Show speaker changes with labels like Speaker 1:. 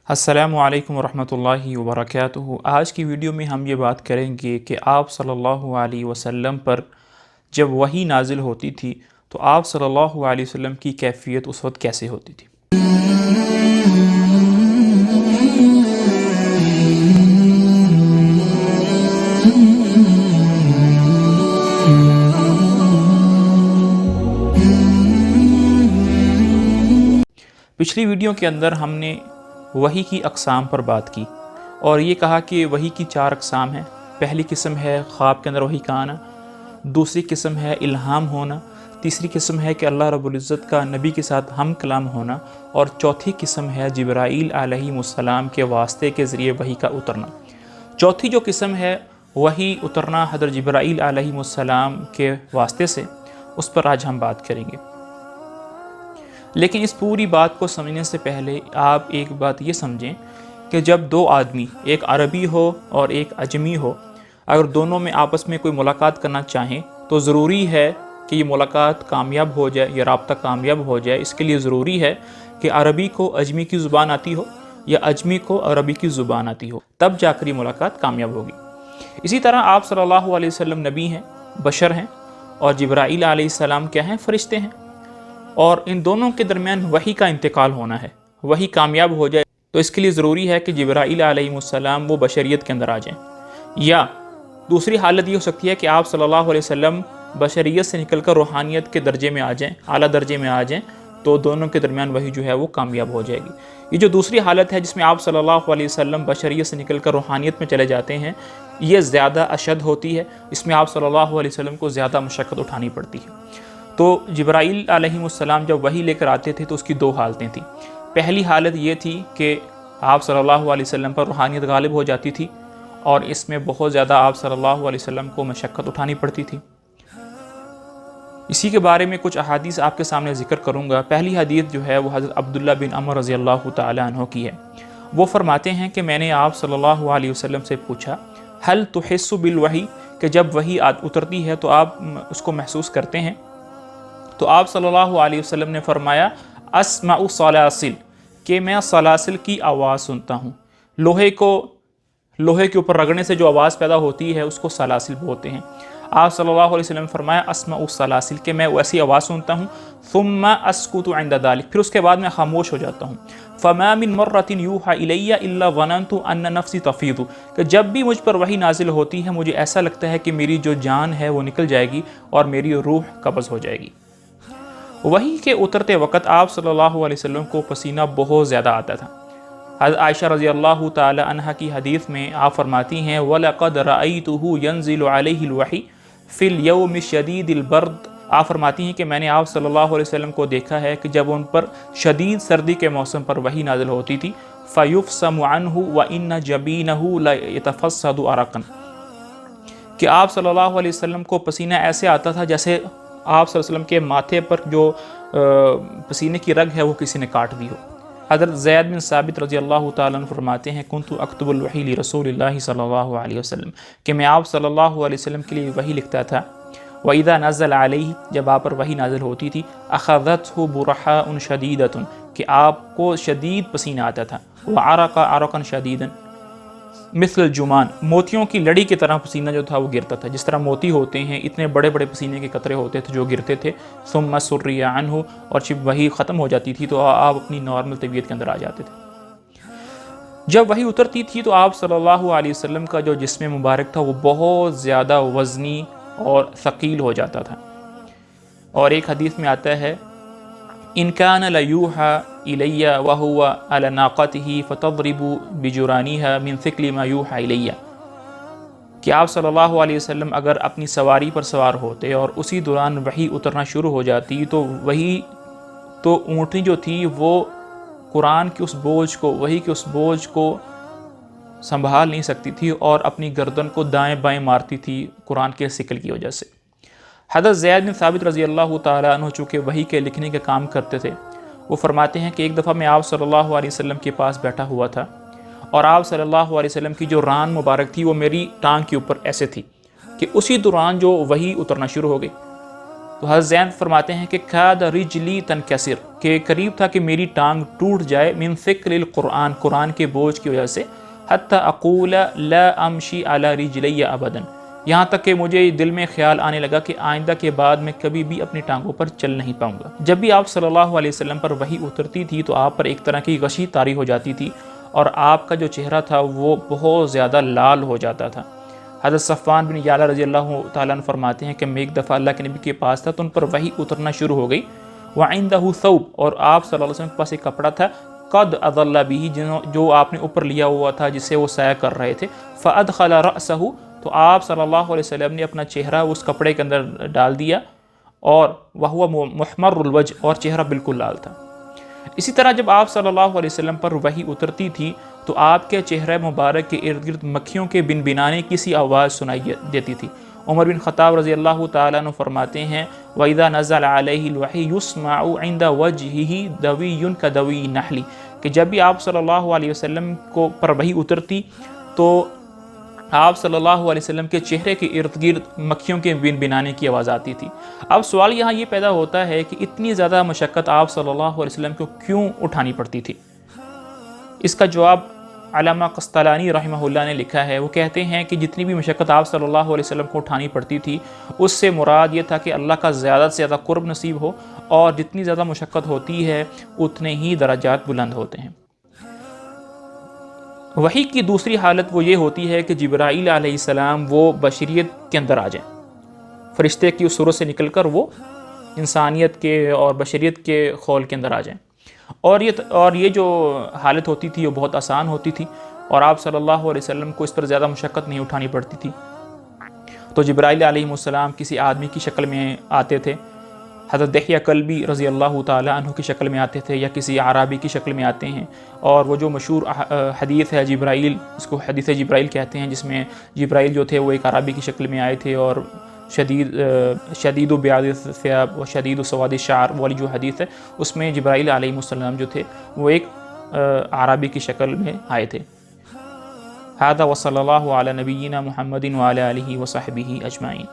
Speaker 1: السلام علیکم ورحمۃ اللہ وبرکاتہ۔ آج کی ویڈیو میں ہم یہ بات کریں گے کہ آپ صلی اللہ علیہ وسلم پر جب وحی نازل ہوتی تھی تو آپ صلی اللہ علیہ وسلم کی کیفیت اس وقت کیسے ہوتی تھی۔ پچھلی ویڈیو کے اندر ہم نے وحی کی اقسام پر بات کی اور یہ کہا کہ وحی کی 4 اقسام ہیں۔ پہلی قسم ہے خواب کے اندر وحی کا آنا، دوسری قسم ہے الہام ہونا، تیسری قسم ہے کہ اللہ رب العزت کا نبی کے ساتھ ہم کلام ہونا، اور چوتھی قسم ہے جبرائیل علیہ السلام کے واسطے کے ذریعے وحی کا اترنا۔ چوتھی جو قسم ہے وحی اترنا حضرت جبرائیل علیہ السلام کے واسطے سے، اس پر آج ہم بات کریں گے۔ لیکن اس پوری بات کو سمجھنے سے پہلے آپ ایک بات یہ سمجھیں کہ جب 2 آدمی، ایک عربی ہو اور ایک عجمی ہو، اگر دونوں میں آپس میں کوئی ملاقات کرنا چاہیں تو ضروری ہے کہ یہ ملاقات کامیاب ہو جائے، یہ رابطہ کامیاب ہو جائے۔ اس کے لیے ضروری ہے کہ عربی کو عجمی کی زبان آتی ہو یا عجمی کو عربی کی زبان آتی ہو، تب جا کر یہ ملاقات کامیاب ہوگی۔ اسی طرح آپ صلی اللہ علیہ وسلم نبی ہیں، بشر ہیں، اور جبرائیل علیہ السلام کیا ہیں؟ فرشتے ہیں، اور ان دونوں کے درمیان وحی کا انتقال ہونا ہے۔ وحی کامیاب ہو جائے تو اس کے لیے ضروری ہے کہ جبرائیل علیہ السلام وہ بشریت کے اندر آ جائیں، یا دوسری حالت یہ ہو سکتی ہے کہ آپ صلی اللہ علیہ وسلم بشریت سے نکل کر روحانیت کے درجے میں آ جائیں، اعلیٰ درجے میں آ جائیں، تو دونوں کے درمیان وحی جو ہے وہ کامیاب ہو جائے گی۔ یہ جو دوسری حالت ہے جس میں آپ صلی اللہ علیہ وسلم بشریت سے نکل کر روحانیت میں چلے جاتے ہیں، یہ زیادہ اشد ہوتی ہے، اس میں آپ صلی اللہ علیہ وسلم کو زیادہ مشقت اٹھانی پڑتی ہے۔ تو جبرائیل علیہ السلام جب وحی لے کر آتے تھے تو اس کی 2 حالتیں تھیں۔ پہلی حالت یہ تھی کہ آپ صلی اللہ علیہ وسلم پر روحانیت غالب ہو جاتی تھی، اور اس میں بہت زیادہ آپ صلی اللہ علیہ وسلم کو مشقت اٹھانی پڑتی تھی۔ اسی کے بارے میں کچھ احادیث آپ کے سامنے ذکر کروں گا۔ پہلی حدیث جو ہے وہ حضرت عبداللہ بن عمر رضی اللہ تعالیٰ عنہ کی ہے۔ وہ فرماتے ہیں کہ میں نے آپ صلی اللہ علیہ وسلم سے پوچھا، هل تحس بالوحی، کہ جب وحی اترتی ہے تو آپ اس کو محسوس کرتے ہیں؟ تو آپ صلی اللہ علیہ وسلم نے فرمایا، اسمع صلاسل، کہ میں صلاسل کی آواز سنتا ہوں۔ لوہے کے اوپر رگڑنے سے جو آواز پیدا ہوتی ہے اس کو صلاسل بولتے ہیں۔ آپ صلی اللہ علیہ وسلم نے فرمایا، اسمع صلاسل، کہ میں ویسی آواز سنتا ہوں، ثم اسکت عند ذلك، پھر اس کے بعد میں خاموش ہو جاتا ہوں۔ فما من مرۃ یوحى الی الا ظننت ان نفسی تفیض، کہ جب بھی مجھ پر وحی نازل ہوتی ہے مجھے ایسا لگتا ہے کہ میری جو جان ہے وہ نکل جائے گی اور میری روح قبض ہو جائے گی۔ وحی کے اترتے وقت آپ صلی اللہ علیہ وسلم کو پسینہ بہت زیادہ آتا تھا۔ حضرت عائشہ رضی اللہ تعالی عنہ کی حدیث میں آپ فرماتی ہیں، وَلَقَدْ رَأَيْتُهُ يَنزِلُ عَلَيْهِ الْوَحْيُ فِي الْيَوْمِ شَدِيدِ الْبَرْدِ، آپ فرماتی ہیں کہ میں نے آپ صلی اللہ علیہ وسلم کو دیکھا ہے کہ جب ان پر شدید سردی کے موسم پر وحی نازل ہوتی تھی، فَيُفْصَمُ عَنْهُ وَإِنَّ جَبِينَهُ لَيَتَفَصَّدُ عَرَقًا، کہ آپ صلی اللہ علیہ وسلم کو پسینہ ایسے آتا تھا جیسے آپ صلی اللہ علیہ وسلم کے ماتھے پر جو پسینے کی رگ ہے وہ کسی نے کاٹ دی ہو۔ حضرت زید بن ثابت رضی اللہ تعالیٰ عنہ فرماتے ہیں، کنت اکتب الوحی لرسول اللہ صلی اللہ علیہ وسلم، کہ میں آپ صلی اللہ علیہ وسلم کے لیے وحی لکھتا تھا۔ وَإِذَا نَزَّلَ عَلَيْهِ، جب آپ پر وحی نازل ہوتی تھی، أَخَذَتْهُ بُرَحَاءٌ شَدِيدَةٌ، کہ آپ کو شدید پسینہ آتا تھا، وَعَرَقَ عَرَقًا شَدِيدًا مثل الجمان، موتیوں کی لڑی کی طرح پسینہ جو تھا وہ گرتا تھا، جس طرح موتی ہوتے ہیں اتنے بڑے بڑے پسینے کے قطرے ہوتے تھے جو گرتے تھے۔ ثم سُرِّیَ عَنْهُ، اور جب وحی ختم ہو جاتی تھی تو آپ اپنی نارمل طبیعت کے اندر آ جاتے تھے۔ جب وحی اترتی تھی تو آپ صلی اللہ علیہ وسلم کا جو جسم مبارک تھا وہ بہت زیادہ وزنی اور ثقیل ہو جاتا تھا، اور ایک حدیث میں آتا ہے، ان کان لیوحى الی وهو علی ناقته فتضرب بجرانها من ثقل ما یوحى الی، کہ آپ صلی اللہ علیہ وسلم اگر اپنی سواری پر سوار ہوتے اور اسی دوران وحی اترنا شروع ہو جاتی تو اونٹنی جو تھی وہ قرآن کے اس بوجھ کو، وحی کے اس بوجھ کو سنبھال نہیں سکتی تھی اور اپنی گردن کو دائیں بائیں مارتی تھی قرآن کے ثقل کی وجہ سے۔ حضرت زید بن ثابت رضی اللہ تعالیٰ عنہ چونکہ وحی کے لکھنے کے کام کرتے تھے، وہ فرماتے ہیں کہ ایک دفعہ میں آپ صلی اللہ علیہ وسلم کے پاس بیٹھا ہوا تھا، اور آپ صلی اللہ علیہ وسلم کی جو ران مبارک تھی وہ میری ٹانگ کے اوپر ایسے تھی کہ اسی دوران جو وحی اترنا شروع ہو گئی، تو حضرت زین فرماتے ہیں کہ کاد رجلی تنکسر، کہ قریب تھا کہ میری ٹانگ ٹوٹ جائے، من ثقل القرآن، قرآن کے بوجھ کی وجہ سے، حتی اقول لا امشی علی رجلی ابدا، یہاں تک کہ مجھے دل میں خیال آنے لگا کہ آئندہ کے بعد میں کبھی بھی اپنی ٹانگوں پر چل نہیں پاؤں گا۔ جب بھی آپ صلی اللہ علیہ وسلم پر وحی اترتی تھی تو آپ پر ایک طرح کی غشی طاری ہو جاتی تھی اور آپ کا جو چہرہ تھا وہ بہت زیادہ لال ہو جاتا تھا۔ حضرت صفوان بن یعلا رضی اللہ تعالیٰ عنہ فرماتے ہیں کہ میں ایک دفعہ اللہ کے نبی کے پاس تھا تو ان پر وحی اترنا شروع ہو گئی، وعندہ ثوب، اور آپ صلی اللہ علیہ وسلم کے پاس ایک کپڑا تھا، قد اضل به، جو آپ نے اوپر لیا ہوا تھا جس سے وہ سایہ کر رہے تھے، فادخل رأسہ، تو آپ صلی اللہ علیہ وسلم نے اپنا چہرہ اس کپڑے کے اندر ڈال دیا، اور وہو محمر الوجہ، اور چہرہ بالکل لال تھا۔ اسی طرح جب آپ صلی اللہ علیہ وسلم پر وحی اترتی تھی تو آپ کے چہرہ مبارک کے ارد گرد مکھیوں کے بنبنانے کی سی آواز سنائی دیتی تھی۔ عمر بن خطاب رضی اللہ تعالیٰ عنہ فرماتے ہیں وَإِذَا نَزَلَ عَلَيْهِ الْوَحْيُ يُسْمَعُ عِنْدَ وَجْهِهِ دَوِيٌّ كَدَوِيِّ النَّحْلِ، کہ جب بھی آپ صلی اللہ علیہ وسلم کو پر وحی اترتی تو آپ صلی اللہ علیہ وسلم کے چہرے کے ارد گرد مکھیوں کے بنبنانے کی آواز آتی تھی۔ اب سوال یہاں یہ پیدا ہوتا ہے کہ اتنی زیادہ مشقت آپ صلی اللہ علیہ وسلم کو کیوں اٹھانی پڑتی تھی؟ اس کا جواب علامہ قسطلانی رحمہ اللہ نے لکھا ہے۔ وہ کہتے ہیں کہ جتنی بھی مشقت آپ صلی اللہ علیہ وسلم کو اٹھانی پڑتی تھی اس سے مراد یہ تھا کہ اللہ کا زیادہ سے زیادہ قرب نصیب ہو، اور جتنی زیادہ مشقت ہوتی ہے اتنے ہی درجات بلند ہوتے ہیں۔ وحی کی دوسری حالت وہ یہ ہوتی ہے کہ جبرائیل علیہ السلام وہ بشریت کے اندر آ جائیں، فرشتے کی اس صورت سے نکل کر وہ انسانیت کے اور بشریت کے خول کے اندر آ جائیں، اور یہ جو حالت ہوتی تھی وہ بہت آسان ہوتی تھی، اور آپ صلی اللہ علیہ وسلم کو اس پر زیادہ مشقت نہیں اٹھانی پڑتی تھی۔ تو جبرائیل علیہ السلام کسی آدمی کی شکل میں آتے تھے، حضرت دحیہ کلبی رضی اللہ تعالیٰ عنہ کی شکل میں آتے تھے، یا کسی عرابی کی شکل میں آتے ہیں، اور وہ جو مشہور حدیث ہے جبرائیل، اس کو حدیث جبرائیل کہتے ہیں، جس میں جبرائیل جو تھے وہ ایک عرابی کی شکل میں آئے تھے، اور شدید و بیاض الثیاب و شدید و سواد الشعر والی جو حدیث ہے اس میں جبرائیل علیہ السلام جو تھے وہ ایک عرابی کی شکل میں آئے تھے۔ ھذا وصلی اللہ علی نبینا محمد وعلی آلہ وصحبہ اجمعین۔